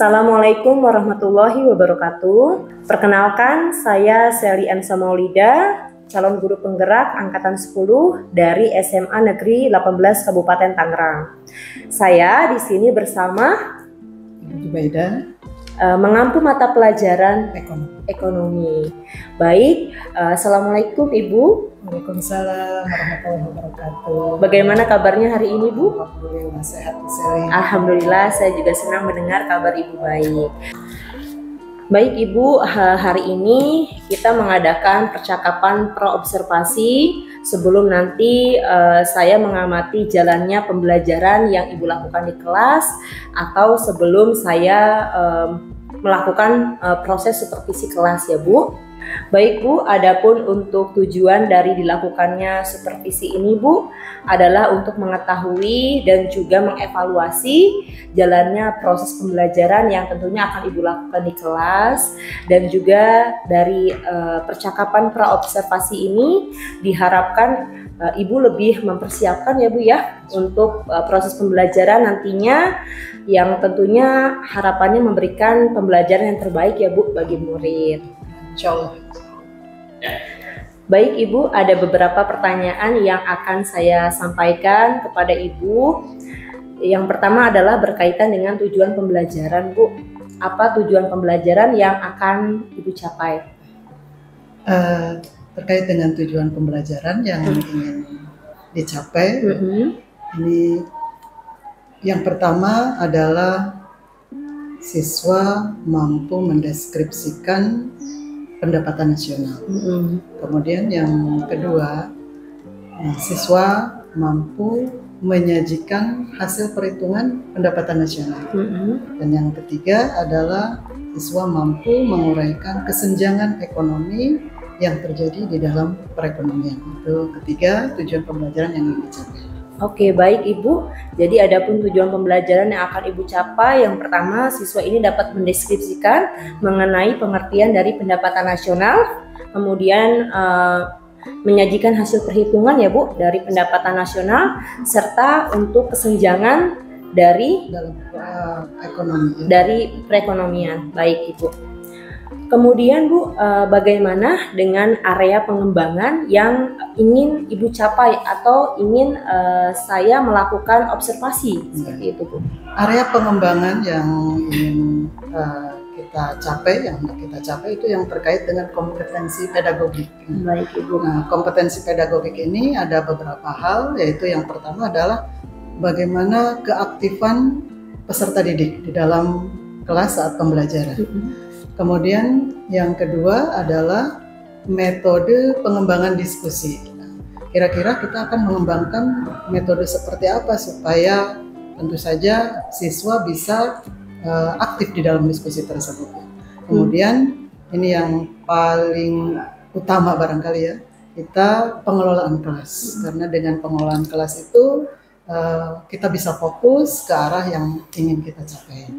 Assalamualaikum warahmatullahi wabarakatuh. Perkenalkan, saya Sally Ansa Maulida, calon guru penggerak angkatan 10 dari SMA Negeri 18 Kabupaten Tangerang. Saya di sini bersama Ibu Jubaida, mengampu mata pelajaran ekonomi. Baik, Assalamualaikum Ibu. Waalaikumsalam warahmatullahi wabarakatuh. Bagaimana kabarnya hari ini, Bu? Alhamdulillah sehat, Bu Sally. Alhamdulillah, saya juga senang mendengar kabar Ibu baik. Baik Ibu, hari ini kita mengadakan percakapan pro-observasi sebelum nanti saya mengamati jalannya pembelajaran yang Ibu lakukan di kelas, atau sebelum saya melakukan proses supervisi kelas ya Bu. Baik Bu, adapun untuk tujuan dari dilakukannya supervisi ini Bu adalah untuk mengetahui dan juga mengevaluasi jalannya proses pembelajaran yang tentunya akan Ibu lakukan di kelas, dan juga dari percakapan praobservasi ini diharapkan Ibu lebih mempersiapkan ya Bu ya untuk proses pembelajaran nantinya, yang tentunya harapannya memberikan pembelajaran yang terbaik ya Bu bagi murid. Insyaallah. Baik Ibu, ada beberapa pertanyaan yang akan saya sampaikan kepada Ibu. Yang pertama adalah berkaitan dengan tujuan pembelajaran Bu. Apa tujuan pembelajaran yang akan Ibu capai? Terkait dengan tujuan pembelajaran yang ingin dicapai, ini yang pertama adalah siswa mampu mendeskripsikan pendapatan nasional. Kemudian yang kedua, siswa mampu menyajikan hasil perhitungan pendapatan nasional. Dan yang ketiga adalah siswa mampu menguraikan kesenjangan ekonomi yang terjadi di dalam perekonomian. Itu ketiga tujuan pembelajaran yang ingin dicapai. Oke, baik Ibu. Jadi adapun tujuan pembelajaran yang akan Ibu capai, yang pertama siswa ini dapat mendeskripsikan mengenai pengertian dari pendapatan nasional, kemudian menyajikan hasil perhitungan ya Bu dari pendapatan nasional, serta untuk kesenjangan dari dalam ekonomi. Dari perekonomian. Baik Ibu. Kemudian Bu, bagaimana dengan area pengembangan yang ingin Ibu capai atau ingin saya melakukan observasi seperti itu Bu? Area pengembangan yang ingin kita capai itu yang terkait dengan kompetensi pedagogik. Baik Ibu. Nah, kompetensi pedagogik ini ada beberapa hal, yaitu yang pertama adalah bagaimana keaktifan peserta didik di dalam kelas saat pembelajaran. Kemudian yang kedua adalah metode pengembangan diskusi. Kira-kira kita akan mengembangkan metode seperti apa supaya tentu saja siswa bisa aktif di dalam diskusi tersebut. Kemudian ini yang paling utama barangkali ya, kita pengelolaan kelas. Karena dengan pengelolaan kelas itu kita bisa fokus ke arah yang ingin kita capai.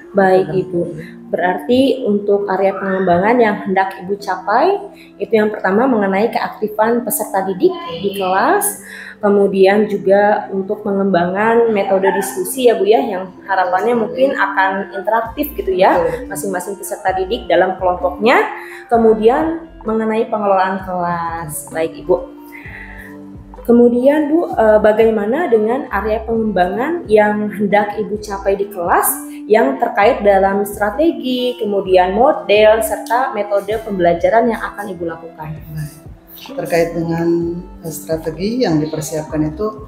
Baik Ibu, berarti untuk area pengembangan yang hendak Ibu capai itu yang pertama mengenai keaktifan peserta didik di kelas, kemudian juga untuk pengembangan metode diskusi ya Bu ya, yang harapannya mungkin akan interaktif gitu ya, masing-masing peserta didik dalam kelompoknya, kemudian mengenai pengelolaan kelas. Baik Ibu. Kemudian Bu, bagaimana dengan area pengembangan yang hendak Ibu capai di kelas yang terkait dalam strategi, kemudian model, serta metode pembelajaran yang akan Ibu lakukan? Terkait dengan strategi yang dipersiapkan itu,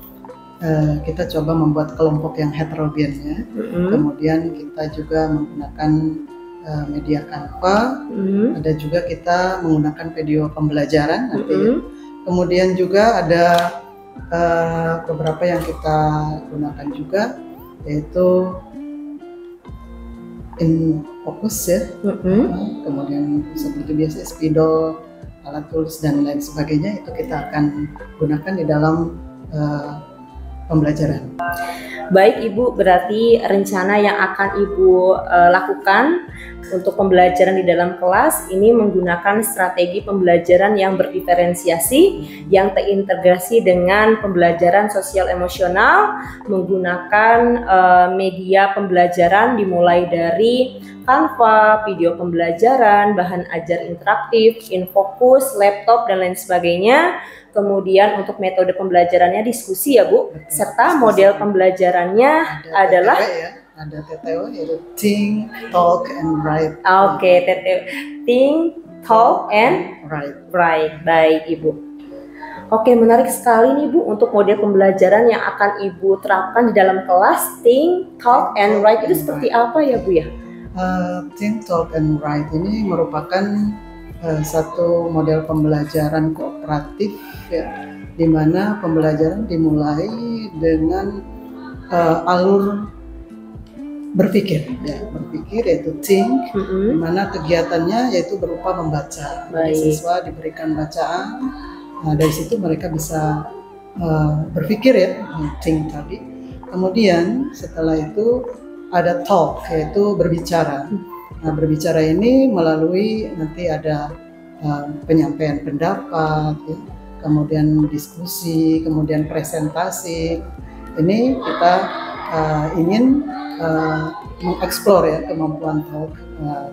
kita coba membuat kelompok yang heterogen ya. Kemudian kita juga menggunakan media Canva, ada juga kita menggunakan video pembelajaran nanti ya. Kemudian juga ada beberapa yang kita gunakan juga, yaitu InFocus ya, kemudian seperti biasa spidol, alat tulis dan lain sebagainya, itu kita akan gunakan di dalam pembelajaran. Baik Ibu, berarti rencana yang akan Ibu lakukan untuk pembelajaran di dalam kelas ini menggunakan strategi pembelajaran yang berdiferensiasi, yang terintegrasi dengan pembelajaran sosial emosional, menggunakan media pembelajaran dimulai dari Canva, video pembelajaran, bahan ajar interaktif, Infocus, laptop, dan lain sebagainya. Kemudian untuk metode pembelajarannya diskusi ya Bu, serta model pembelajarannya adalah ada TTW, yaitu Think, Talk, and Write. Oke, Think, Talk, and Write. Baik Ibu. Oke, menarik sekali nih Bu untuk model pembelajaran yang akan Ibu terapkan di dalam kelas. Think, Talk, and Write itu seperti apa ya Bu ya? Think, Talk, and Write ini merupakan satu model pembelajaran kooperatif ya, di mana pembelajaran dimulai dengan alur berpikir yaitu think, di mana kegiatannya yaitu berupa membaca. Siswa diberikan bacaan, nah dari situ mereka bisa berpikir ya, think tadi. Kemudian setelah itu ada talk, yaitu berbicara. Nah, berbicara ini melalui nanti ada penyampaian pendapat, ya, kemudian diskusi, kemudian presentasi. Ini kita ingin mengeksplor ya kemampuan talk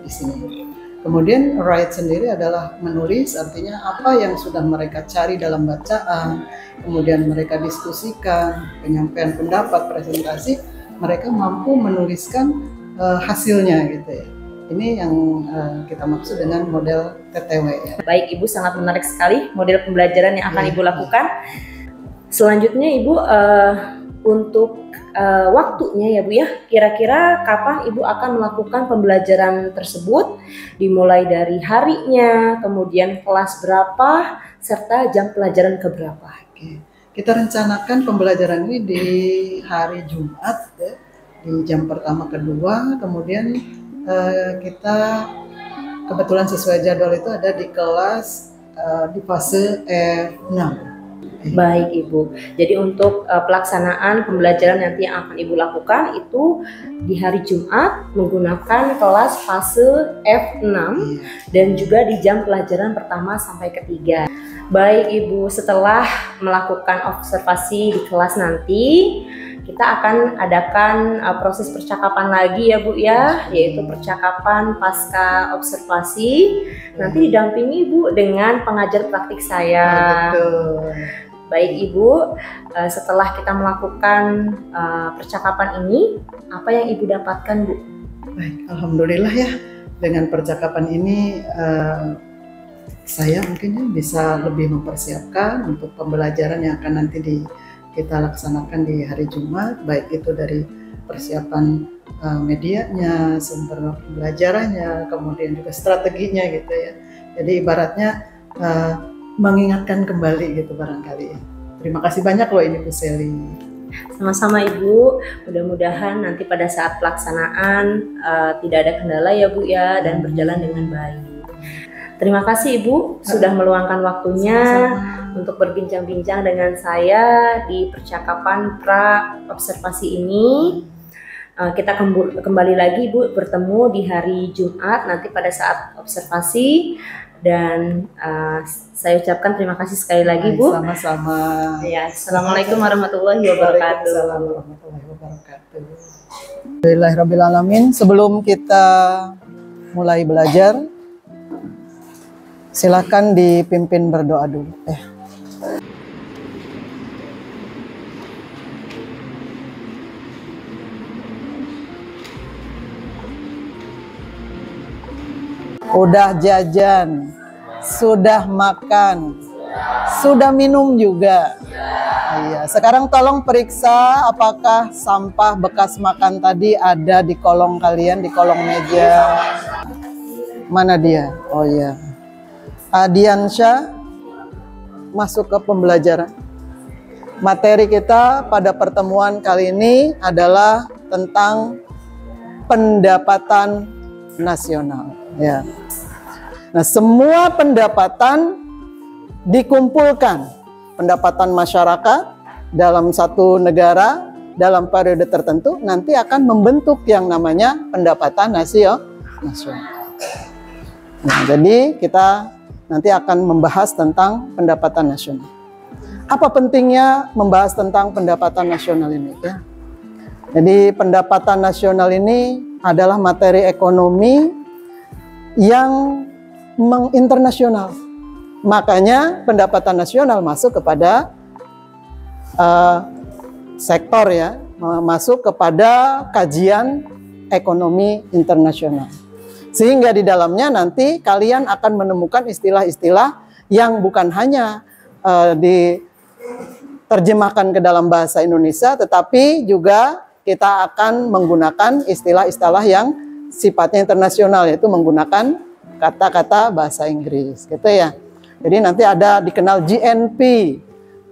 di sini. Kemudian write sendiri adalah menulis, artinya apa yang sudah mereka cari dalam bacaan, kemudian mereka diskusikan, penyampaian pendapat, presentasi, mereka mampu menuliskan hasilnya gitu ya. Ini yang kita maksud dengan model TTW ya. Baik Ibu, sangat menarik sekali model pembelajaran yang akan Ibu lakukan. Selanjutnya Ibu, untuk waktunya ya Bu ya, kira-kira kapan Ibu akan melakukan pembelajaran tersebut, dimulai dari harinya, kemudian kelas berapa, serta jam pelajaran keberapa? Oke. Kita rencanakan pembelajaran ini di hari Jumat ya, di jam pertama kedua, kemudian kita kebetulan sesuai jadwal itu ada di kelas di fase F6. Baik Ibu, jadi untuk pelaksanaan pembelajaran nanti yang akan Ibu lakukan itu di hari Jumat menggunakan kelas fase F6 dan juga di jam pelajaran pertama sampai ketiga. Baik Ibu, setelah melakukan observasi di kelas nanti, kita akan adakan proses percakapan lagi ya Bu ya, yaitu percakapan pasca observasi. Nanti didampingi Bu dengan pengajar praktik saya. Baik Ibu, setelah kita melakukan percakapan ini, apa yang Ibu dapatkan Bu? Baik, alhamdulillah ya, dengan percakapan ini saya mungkin bisa lebih mempersiapkan untuk pembelajaran yang akan nanti kita laksanakan di hari Jumat, baik itu dari persiapan medianya, sumber pembelajarannya, kemudian juga strateginya gitu ya. Jadi ibaratnya mengingatkan kembali gitu barangkali. Terima kasih banyak loh ini Bu Seli. Sama-sama Ibu, mudah-mudahan nanti pada saat pelaksanaan tidak ada kendala ya Bu ya, dan berjalan dengan baik. Terima kasih Ibu sudah meluangkan waktunya untuk berbincang-bincang dengan saya di percakapan pra-observasi ini. Kita kembali lagi Bu bertemu di hari Jumat nanti pada saat observasi, dan saya ucapkan terima kasih sekali lagi Bu. Sama-sama. Ya, Assalamualaikum warahmatullahi wabarakatuh. Alhamdulillahirrahmanirrahim. Sebelum kita mulai belajar, silakan dipimpin berdoa dulu. Udah jajan, sudah makan, sudah minum juga. Iya, sekarang tolong periksa apakah sampah bekas makan tadi ada di kolong kalian, di kolong meja. Mana dia? Oh iya. Adiansyah, masuk ke pembelajaran. Materi kita pada pertemuan kali ini adalah tentang pendapatan nasional. Ya. Nah, semua pendapatan dikumpulkan, pendapatan masyarakat, dalam satu negara dalam periode tertentu nanti akan membentuk yang namanya pendapatan nasional. Nah, jadi kita nanti akan membahas tentang pendapatan nasional. Apa pentingnya membahas tentang pendapatan nasional ini? Ya? Jadi pendapatan nasional ini adalah materi ekonomi yang menginternasional. Makanya pendapatan nasional masuk kepada sektor ya, masuk kepada kajian ekonomi internasional. Sehingga di dalamnya nanti kalian akan menemukan istilah-istilah yang bukan hanya diterjemahkan ke dalam bahasa Indonesia, tetapi juga kita akan menggunakan istilah-istilah yang sifatnya internasional, yaitu menggunakan kata-kata bahasa Inggris, gitu ya. Jadi nanti ada dikenal GNP,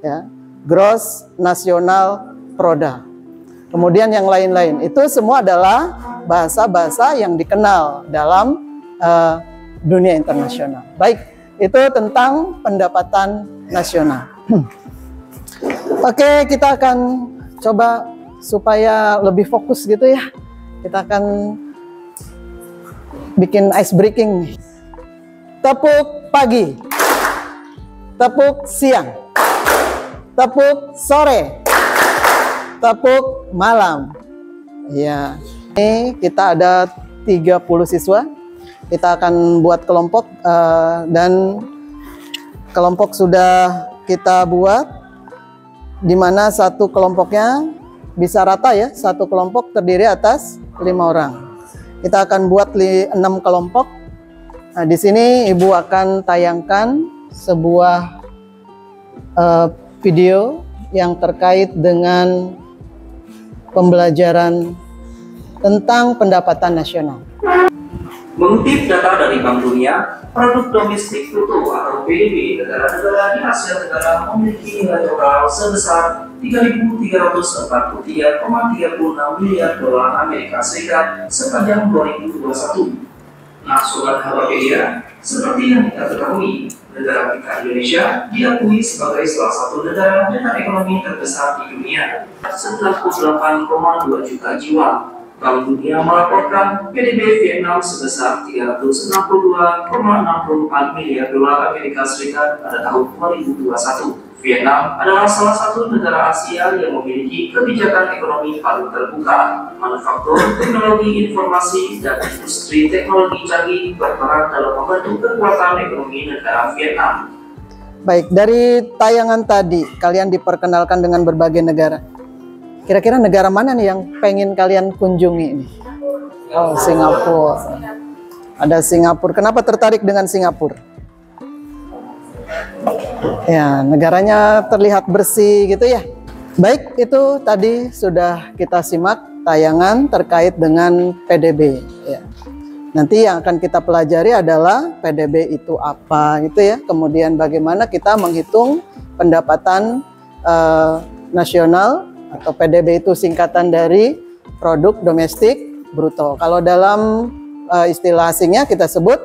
ya, Gross National Product. Kemudian yang lain-lain, itu semua adalah bahasa-bahasa yang dikenal dalam dunia internasional. Baik, itu tentang pendapatan nasional. Oke, kita akan coba supaya lebih fokus gitu ya. Kita akan bikin ice breaking nih. Tepuk pagi, tepuk siang, tepuk sore, tepuk malam. Ya, ini kita ada 30 siswa. Kita akan buat kelompok dan kelompok sudah kita buat, di mana satu kelompoknya bisa rata ya, satu kelompok terdiri atas 5 orang. Kita akan buat 6 kelompok. Nah, di sini Ibu akan tayangkan sebuah video yang terkait dengan pembelajaran tentang pendapatan nasional. Mengutip data dari Bank Dunia, produk domestik bruto atau PDB negara-negara di Asia Tenggara memiliki nilai total sebesar 3.343,36 miliar dolar Amerika Serikat sepanjang 2021. Nah, Sobat Halopedia, seperti yang kita ketahui, negara kita Indonesia diakui sebagai salah satu negara dengan ekonomi terbesar di dunia, 98,2 juta jiwa. Bank Dunia melaporkan PDB Vietnam sebesar 362,64 miliar dolar Amerika Serikat pada tahun 2021. Vietnam adalah salah satu negara Asia yang memiliki kebijakan ekonomi paling terbuka. Manufaktur, teknologi informasi, dan industri teknologi canggih berperan dalam membantu kekuatan ekonomi negara Vietnam. Baik, dari tayangan tadi kalian diperkenalkan dengan berbagai negara. Kira-kira negara mana nih yang pengen kalian kunjungi ini? Oh, Singapura. Ada Singapura. Kenapa tertarik dengan Singapura? Ya, negaranya terlihat bersih gitu ya. Baik, itu tadi sudah kita simak tayangan terkait dengan PDB. Ya. Nanti yang akan kita pelajari adalah PDB itu apa gitu ya. Kemudian bagaimana kita menghitung pendapatan nasional, atau PDB itu singkatan dari produk domestik bruto. Kalau dalam istilah asingnya kita sebut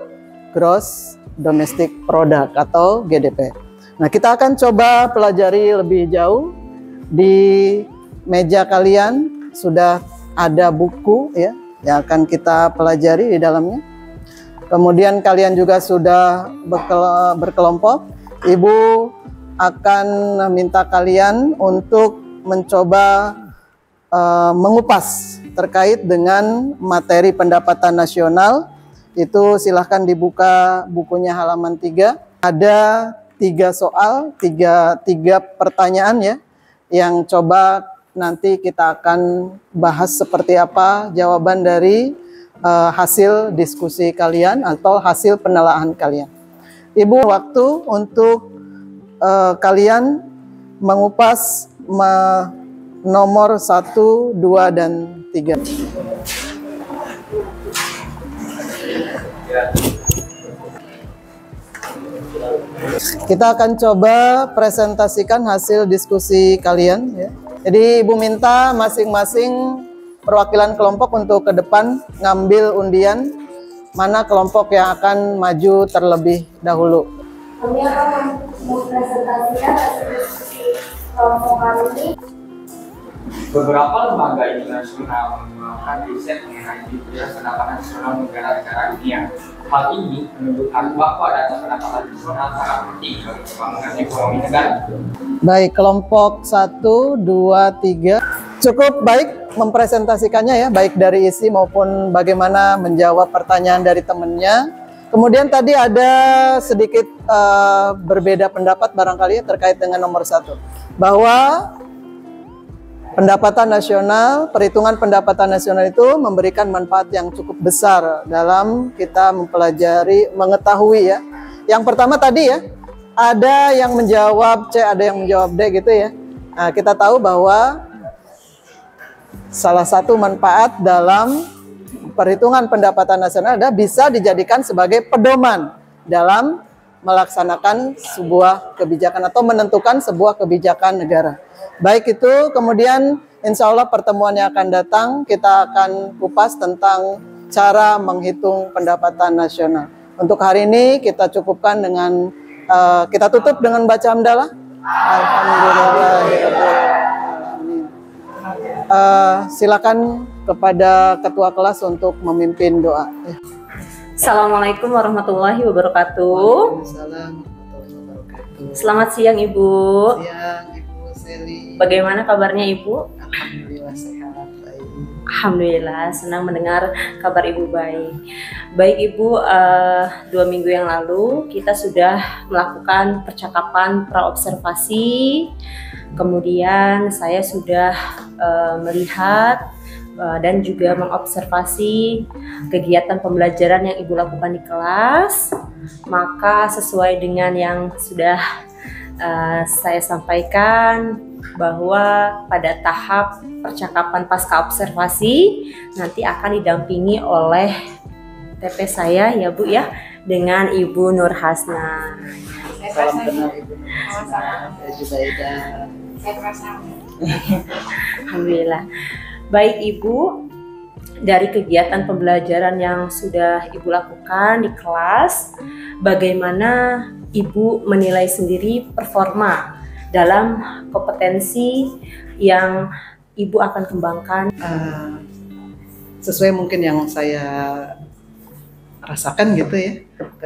Gross Domestic Product atau GDP. Nah, kita akan coba pelajari lebih jauh. Di meja kalian sudah ada buku ya yang akan kita pelajari di dalamnya. Kemudian kalian juga sudah berkelompok. Ibu akan minta kalian untuk mencoba mengupas terkait dengan materi pendapatan nasional. Itu silahkan dibuka bukunya halaman 3. Ada 3 soal, 3 pertanyaan ya, yang coba nanti kita akan bahas seperti apa jawaban dari hasil diskusi kalian atau hasil penelaahan kalian. Ibu waktu untuk kalian mengupas nomor 1, 2, dan 3. Kita akan coba presentasikan hasil diskusi kalian ya. Jadi Ibu minta masing-masing perwakilan kelompok untuk ke depan ngambil undian mana kelompok yang akan maju terlebih dahulu. Kami akan mempresentasikan hasil diskusi kelompok kami beberapa lembaga internasional melakukan riset mengenai biodiversitas pendapatan nasional negara-negara dunia. Hal ini menunjukkan bahwa data pendapatan nasional sangat penting bagi pembangunan ekonomi negara. Baik, kelompok 1, 2, 3 cukup baik mempresentasikannya ya, baik dari isi maupun bagaimana menjawab pertanyaan dari temannya. Kemudian tadi ada sedikit berbeda pendapat barangkali ya, terkait dengan nomor 1, bahwa pendapatan nasional, perhitungan pendapatan nasional itu memberikan manfaat yang cukup besar dalam kita mempelajari, mengetahui ya. Yang pertama tadi ya, ada yang menjawab C, ada yang menjawab D gitu ya. Nah, kita tahu bahwa salah satu manfaat dalam perhitungan pendapatan nasional adalah bisa dijadikan sebagai pedoman dalam melaksanakan sebuah kebijakan atau menentukan sebuah kebijakan negara. Baik itu, kemudian insya Allah pertemuan yang akan datang kita akan kupas tentang cara menghitung pendapatan nasional. Untuk hari ini kita cukupkan dengan, kita tutup dengan baca hamdalah. Alhamdulillahirrahmanirrahim. Silakan kepada ketua kelas untuk memimpin doa. Assalamualaikum warahmatullahi wabarakatuh. Waalaikumsalam warahmatullahi wabarakatuh. Selamat siang Ibu. Siang Ibu Seli. Bagaimana kabarnya Ibu? Alhamdulillah sehat. Baik. Alhamdulillah, senang mendengar kabar Ibu baik. Baik Ibu, 2 minggu yang lalu kita sudah melakukan percakapan praobservasi. Kemudian saya sudah melihat dan juga mengobservasi kegiatan pembelajaran yang Ibu lakukan di kelas. Maka sesuai dengan yang sudah saya sampaikan, bahwa pada tahap percakapan pasca observasi nanti akan didampingi oleh TP saya ya Bu ya, dengan Ibu Nur Hasna. Salam kenal Ibu Nur Hasna. Zubaida. Alhamdulillah. Baik Ibu, dari kegiatan pembelajaran yang sudah Ibu lakukan di kelas, bagaimana Ibu menilai sendiri performa dalam kompetensi yang Ibu akan kembangkan? Sesuai mungkin yang saya rasakan gitu ya,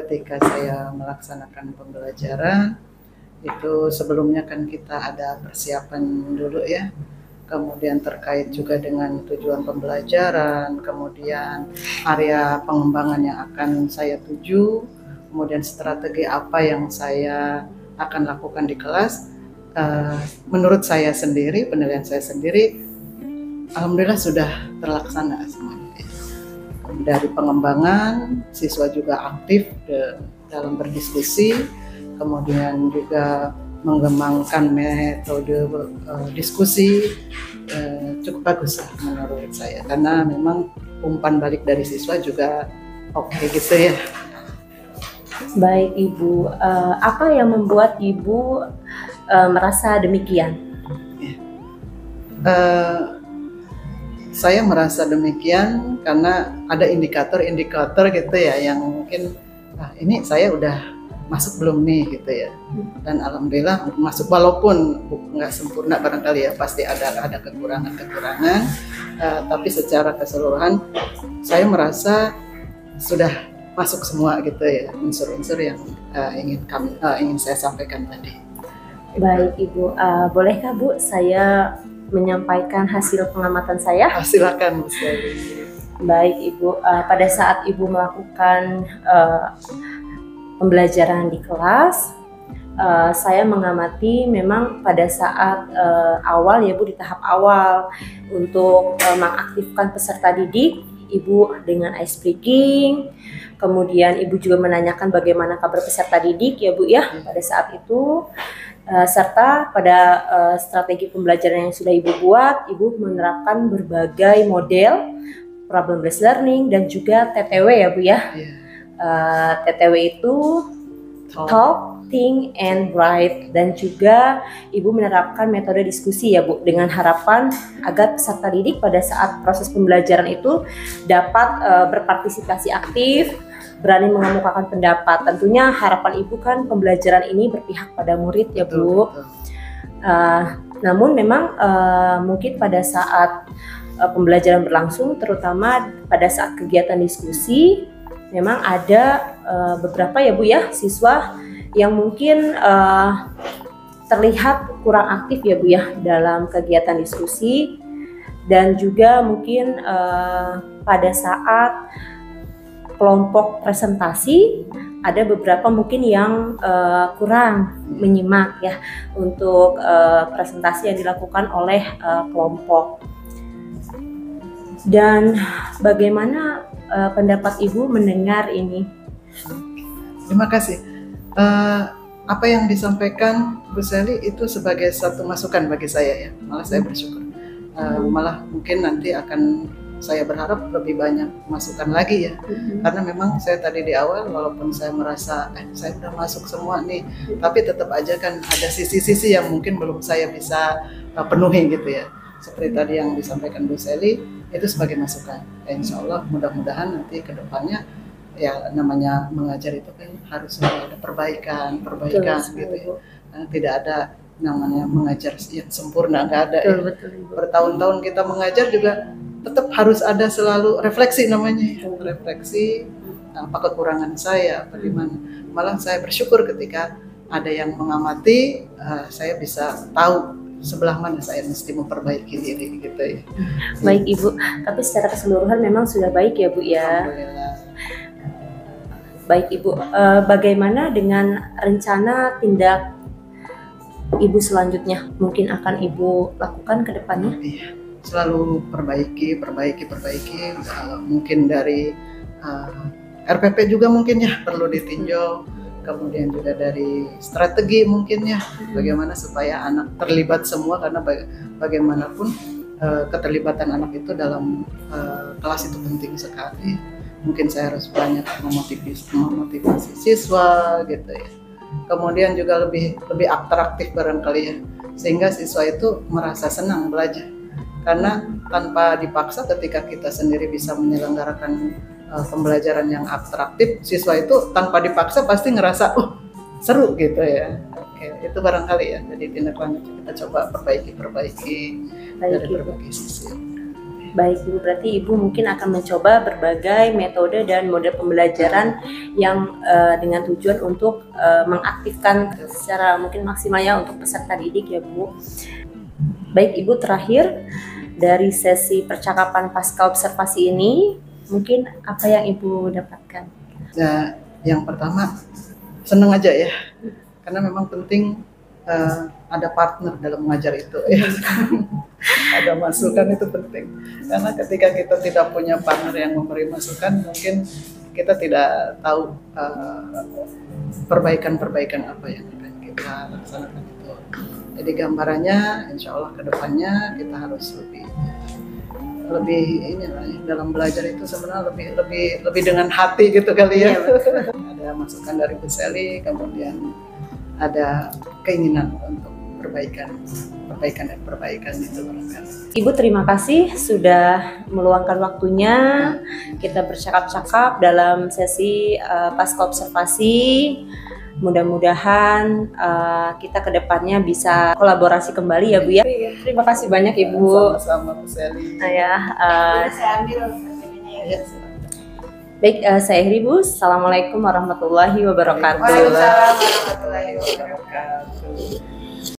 ketika saya melaksanakan pembelajaran, itu sebelumnya kan kita ada persiapan dulu ya. Kemudian terkait juga dengan tujuan pembelajaran, kemudian area pengembangan yang akan saya tuju, kemudian strategi apa yang saya akan lakukan di kelas. Menurut saya sendiri, penilaian saya sendiri, alhamdulillah sudah terlaksana semuanya. Dari pengembangan, siswa juga aktif dalam berdiskusi, kemudian juga mengembangkan metode diskusi, cukup bagus lah menurut saya, karena memang umpan balik dari siswa juga oke gitu ya. Baik Ibu, apa yang membuat Ibu merasa demikian? Saya merasa demikian karena ada indikator-indikator gitu ya, yang mungkin ini saya udah masuk belum nih gitu ya. Dan alhamdulillah masuk, walaupun nggak sempurna barangkali ya, pasti ada kekurangan-kekurangan, tapi secara keseluruhan saya merasa sudah masuk semua gitu ya, unsur-unsur yang ingin saya sampaikan tadi. Baik Ibu, bolehkah Bu saya menyampaikan hasil pengamatan saya? Silakan Bu Seli. Baik Ibu, pada saat Ibu melakukan pembelajaran di kelas, saya mengamati memang pada saat awal ya Bu, di tahap awal untuk mengaktifkan peserta didik, Ibu dengan ice breaking, kemudian Ibu juga menanyakan bagaimana kabar peserta didik ya Bu ya pada saat itu, serta pada strategi pembelajaran yang sudah Ibu buat, Ibu menerapkan berbagai model problem based learning dan juga TTW ya Bu ya. TTW itu talk, think, and write, dan juga Ibu menerapkan metode diskusi ya Bu, dengan harapan agar peserta didik pada saat proses pembelajaran itu dapat berpartisipasi aktif, berani mengemukakan pendapat. Tentunya harapan Ibu kan pembelajaran ini berpihak pada murid ya Bu. Namun memang mungkin pada saat pembelajaran berlangsung, terutama pada saat kegiatan diskusi, memang ada beberapa ya Bu ya siswa yang mungkin terlihat kurang aktif ya Bu ya dalam kegiatan diskusi, dan juga mungkin pada saat kelompok presentasi ada beberapa mungkin yang kurang menyimak ya untuk presentasi yang dilakukan oleh kelompok. Dan bagaimana pendapat Ibu mendengar ini? Terima kasih. Apa yang disampaikan Bu Sally itu sebagai satu masukan bagi saya ya. Malah saya bersyukur. Malah mungkin nanti akan saya berharap lebih banyak masukan lagi ya. Karena memang saya tadi di awal walaupun saya merasa saya udah masuk semua nih, tapi tetap aja kan ada sisi-sisi yang mungkin belum saya bisa penuhi gitu ya. Seperti tadi yang disampaikan Bu Sally itu sebagai masukan. Insya Allah mudah-mudahan nanti ke depannya ya namanya mengajar itu kan harus ada perbaikan gitu ya. Karena tidak ada namanya mengajar yang sempurna, nggak ada ya. Bertahun-tahun kita mengajar juga tetap harus ada selalu refleksi namanya ya. Refleksi apa kekurangan saya, apa gimana. Malah saya bersyukur ketika ada yang mengamati, saya bisa tahu sebelah mana saya mesti memperbaiki diri gitu ya. Baik Ibu, tapi secara keseluruhan memang sudah baik ya Bu ya. Baik Ibu, bagaimana dengan rencana tindak Ibu selanjutnya? Mungkin akan Ibu lakukan ke depannya? Iya, selalu perbaiki. Mungkin dari RPP juga mungkin ya perlu ditinjau. Kemudian juga dari strategi mungkin ya, bagaimana supaya anak terlibat semua, karena bagaimanapun keterlibatan anak itu dalam kelas itu penting sekali. Mungkin saya harus banyak memotivasi siswa gitu ya. Kemudian juga lebih atraktif barangkali ya, sehingga siswa itu merasa senang belajar. Karena tanpa dipaksa, ketika kita sendiri bisa menyelenggarakan pembelajaran yang atraktif, siswa itu tanpa dipaksa pasti ngerasa seru gitu ya. Oke, itu barangkali ya. Jadi tindak lanjut kita coba perbaiki dari berbagai sisi. Baik Ibu, berarti Ibu mungkin akan mencoba berbagai metode dan model pembelajaran yang dengan tujuan untuk mengaktifkan secara mungkin maksimalnya untuk peserta didik ya Bu. Baik Ibu, terakhir dari sesi percakapan pasca observasi ini, mungkin apa yang Ibu dapatkan? Ya, yang pertama senang aja ya, karena memang penting ada partner dalam mengajar itu ya. Ada masukan itu penting, karena ketika kita tidak punya partner yang memberi masukan, mungkin kita tidak tahu perbaikan apa yang akan kita laksanakan itu. Jadi gambarannya insya Allah kedepannya kita harus lebih ini lah ya, dalam belajar itu sebenarnya lebih dengan hati gitu kali ya. Ada masukan dari Bu Sally, kemudian ada keinginan untuk perbaikan itu barangkali. Ibu terima kasih sudah meluangkan waktunya kita bercakap-cakap dalam sesi pasca observasi. Mudah-mudahan kita kedepannya bisa kolaborasi kembali ya Bu ya. Terima kasih banyak Ibu. Sama-sama Bu Sally. Saya ambil ya. Baik, saya Heri Bu. Assalamualaikum warahmatullahi wabarakatuh. Waalaikumsalam warahmatullahi wabarakatuh.